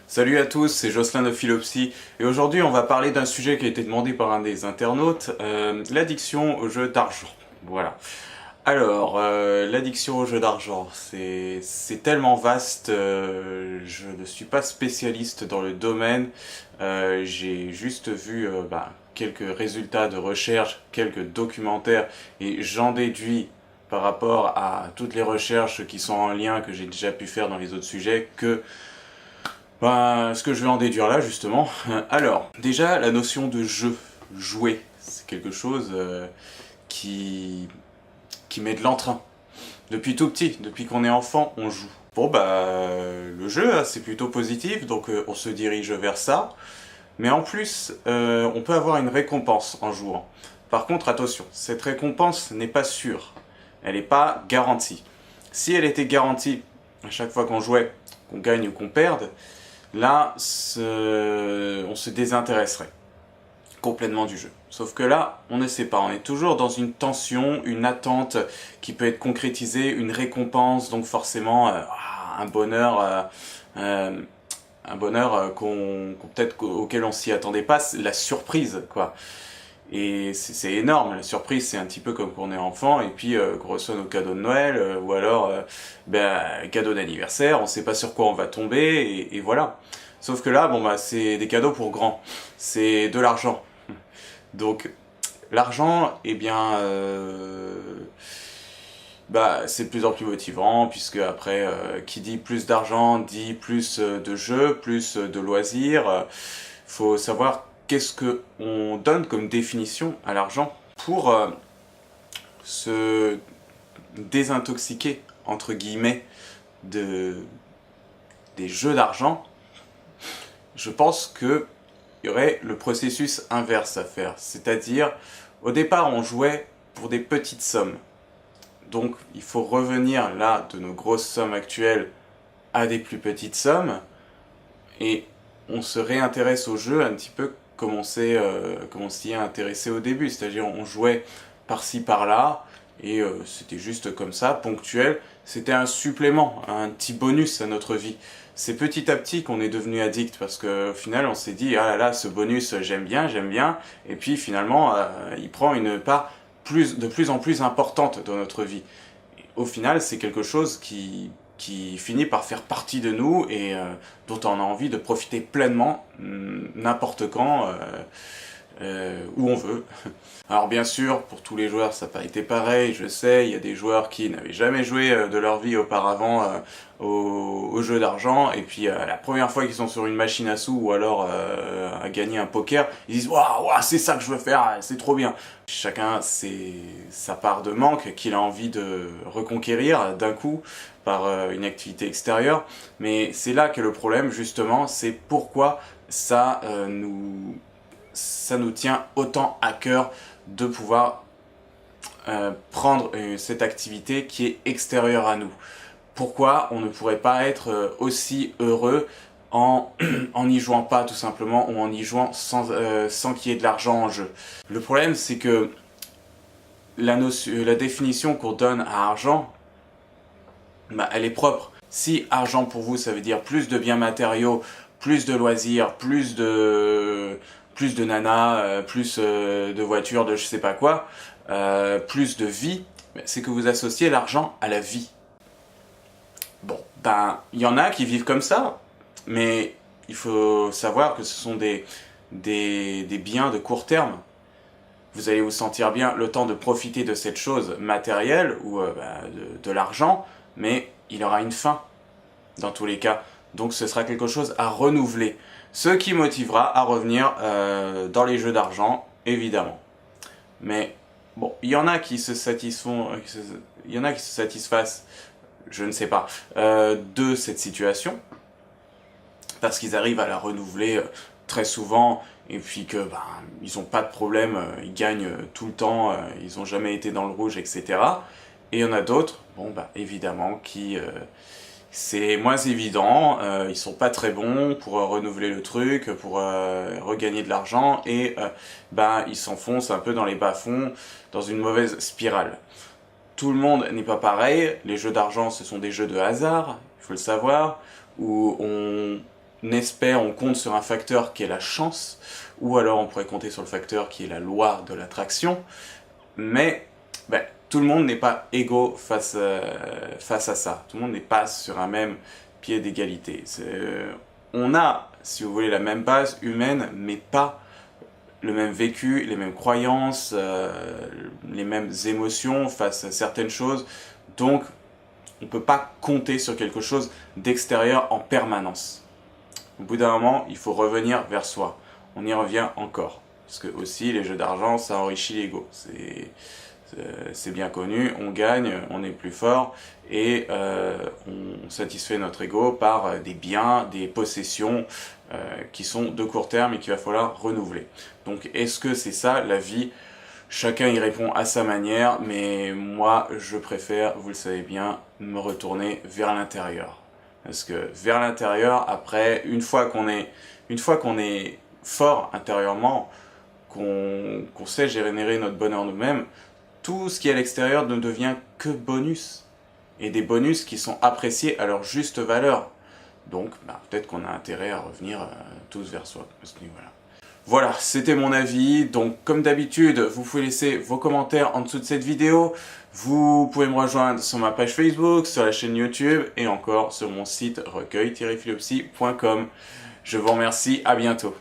Salut à tous, c'est Jocelyn de Philopsy et aujourd'hui on va parler d'un sujet qui a été demandé par un des internautes, l'addiction aux jeux d'argent. Voilà. Alors, l'addiction aux jeux d'argent, c'est tellement vaste, je ne suis pas spécialiste dans le domaine, j'ai juste vu quelques résultats de recherche, quelques documentaires et j'en déduis par rapport à toutes les recherches qui sont en lien que j'ai déjà pu faire dans les autres sujets que ce que je vais en déduire là, justement. Alors, déjà, la notion de jeu, jouer, c'est quelque chose qui met de l'entrain. Depuis tout petit, depuis qu'on est enfant, on joue. Bon, le jeu, hein, c'est plutôt positif, donc on se dirige vers ça. Mais en plus, on peut avoir une récompense en jouant. Par contre, attention, cette récompense n'est pas sûre. Elle n'est pas garantie. Si elle était garantie, à chaque fois qu'on jouait, qu'on gagne ou qu'on perde, là, on se désintéresserait complètement du jeu. Sauf que là, on ne sait pas, on est toujours dans une tension, une attente qui peut être concrétisée, une récompense, donc forcément un bonheur, peut-être auquel on s'y attendait pas, la surprise, quoi. Et c'est énorme, la surprise c'est un petit peu comme quand on est enfant et puis qu'on reçoit nos cadeaux de Noël ou alors cadeaux d'anniversaire, on sait pas sur quoi on va tomber et voilà. Sauf que là, c'est des cadeaux pour grands, c'est de l'argent. Donc l'argent, c'est de plus en plus motivant puisque après, qui dit plus d'argent dit plus de jeux, plus de loisirs. Faut savoir qu'est-ce qu'on donne comme définition à l'argent pour se désintoxiquer, entre guillemets, des jeux d'argent. Je pense qu'il y aurait le processus inverse à faire. C'est-à-dire, au départ, on jouait pour des petites sommes. Donc, il faut revenir là de nos grosses sommes actuelles à des plus petites sommes. Et on se réintéresse au jeu un petit peu comme on s'y est intéressé au début. C'est-à-dire, on jouait par-ci, par-là. Et c'était juste comme ça, ponctuel. C'était un supplément, un petit bonus à notre vie. C'est petit à petit qu'on est devenu addict parce qu'au final on s'est dit ah là là ce bonus j'aime bien et puis finalement il prend une part de plus en plus importante dans notre vie. Et au final c'est quelque chose qui finit par faire partie de nous et dont on a envie de profiter pleinement n'importe quand où on veut. Alors bien sûr, pour tous les joueurs, ça n'a pas été pareil, je sais, il y a des joueurs qui n'avaient jamais joué de leur vie auparavant au jeu d'argent, et puis la première fois qu'ils sont sur une machine à sous ou alors à gagner un poker, ils disent waouh, c'est ça que je veux faire, c'est trop bien. Chacun c'est sa part de manque qu'il a envie de reconquérir d'un coup par une activité extérieure, mais c'est là que le problème justement, c'est pourquoi ça nous tient autant à cœur de pouvoir prendre cette activité qui est extérieure à nous. Pourquoi on ne pourrait pas être aussi heureux en n'y jouant pas tout simplement ou en y jouant sans qu'il y ait de l'argent en jeu. Le problème c'est que la définition qu'on donne à argent, elle est propre. Si argent pour vous ça veut dire plus de biens matériaux, plus de loisirs, plus de nanas, plus de voitures, de je sais pas quoi, plus de vie, c'est que vous associez l'argent à la vie. Bon, il y en a qui vivent comme ça, mais il faut savoir que ce sont des biens de court terme. Vous allez vous sentir bien le temps de profiter de cette chose matérielle ou de l'argent, mais il aura une fin dans tous les cas. Donc ce sera quelque chose à renouveler. Ce qui motivera à revenir dans les jeux d'argent, évidemment. Mais bon, il y en a qui se satisfassent, je ne sais pas, de cette situation, parce qu'ils arrivent à la renouveler très souvent, et puis que ils n'ont pas de problème, ils gagnent tout le temps, ils n'ont jamais été dans le rouge, etc. Et il y en a d'autres, évidemment, qui c'est moins évident, ils sont pas très bons pour renouveler le truc, pour regagner de l'argent, et ils s'enfoncent un peu dans les bas-fonds, dans une mauvaise spirale. Tout le monde n'est pas pareil, les jeux d'argent ce sont des jeux de hasard, il faut le savoir, où on espère, on compte sur un facteur qui est la chance, ou alors on pourrait compter sur le facteur qui est la loi de l'attraction, mais ben, tout le monde n'est pas égaux face à ça. Tout le monde n'est pas sur un même pied d'égalité. On a, si vous voulez, la même base humaine, mais pas le même vécu, les mêmes croyances, les mêmes émotions face à certaines choses. Donc, on ne peut pas compter sur quelque chose d'extérieur en permanence. Au bout d'un moment, il faut revenir vers soi. On y revient encore. Parce que aussi, les jeux d'argent, ça enrichit l'ego. C'est bien connu, on gagne, on est plus fort et on satisfait notre ego par des biens, des possessions qui sont de court terme et qu'il va falloir renouveler. Donc est-ce que c'est ça la vie? Chacun y répond à sa manière, mais moi je préfère, vous le savez bien, me retourner vers l'intérieur. Parce que vers l'intérieur, après, une fois qu'on est fort intérieurement, qu'on sait générer notre bonheur nous-mêmes, tout ce qui est à l'extérieur ne devient que bonus. Et des bonus qui sont appréciés à leur juste valeur. Donc, peut-être qu'on a intérêt à revenir tous vers soi à ce niveau-là. Voilà, c'était mon avis. Donc, comme d'habitude, vous pouvez laisser vos commentaires en dessous de cette vidéo. Vous pouvez me rejoindre sur ma page Facebook, sur la chaîne YouTube et encore sur mon site recueil-philopsie.com. Je vous remercie, à bientôt.